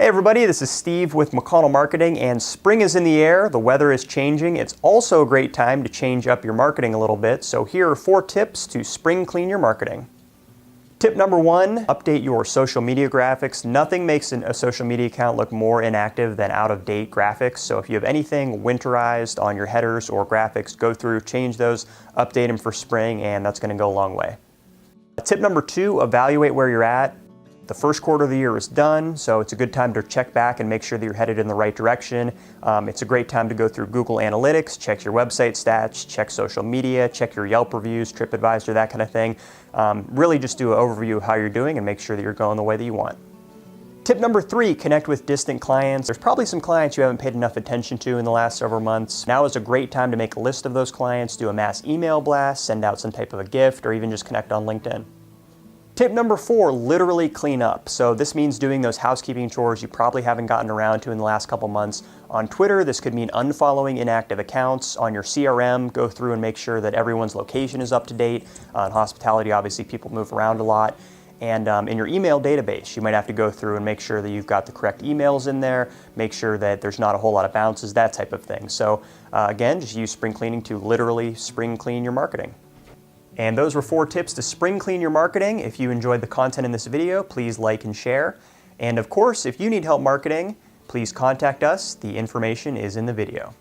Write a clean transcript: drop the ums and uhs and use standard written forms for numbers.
Hey everybody, this is Steve with McConnell Marketing, and spring is in the air, the weather is changing. It's also a great time to change up your marketing a little bit, so here are 4 tips to spring clean your marketing. Tip number 1, update your social media graphics. Nothing makes a social media account look more inactive than out-of-date graphics, so if you have anything winterized on your headers or graphics, go through, change those, update them for spring, and that's going to go a long way. Tip number 2, evaluate where you're at. The first quarter of the year is done, so it's a good time to check back and make sure that you're headed in the right direction. It's a great time to go through Google Analytics, check your website stats, check social media, check your Yelp reviews, TripAdvisor, that kind of thing. Really just do an overview of how you're doing and make sure that you're going the way that you want. Tip number 3, connect with distant clients. There's probably some clients you haven't paid enough attention to in the last several months. Now is a great time to make a list of those clients, do a mass email blast, send out some type of a gift, or even just connect on LinkedIn. Tip number 4, literally clean up. So this means doing those housekeeping chores you probably haven't gotten around to in the last couple months. On Twitter, this could mean unfollowing inactive accounts. On your CRM, go through and make sure that everyone's location is up to date. In hospitality, obviously people move around a lot. And in your email database, you might have to go through and make sure that you've got the correct emails in there, make sure that there's not a whole lot of bounces, that type of thing. So again, just use spring cleaning to literally spring clean your marketing. And those were 4 tips to spring clean your marketing. If you enjoyed the content in this video, please like and share. And of course, if you need help marketing, please contact us. The information is in the video.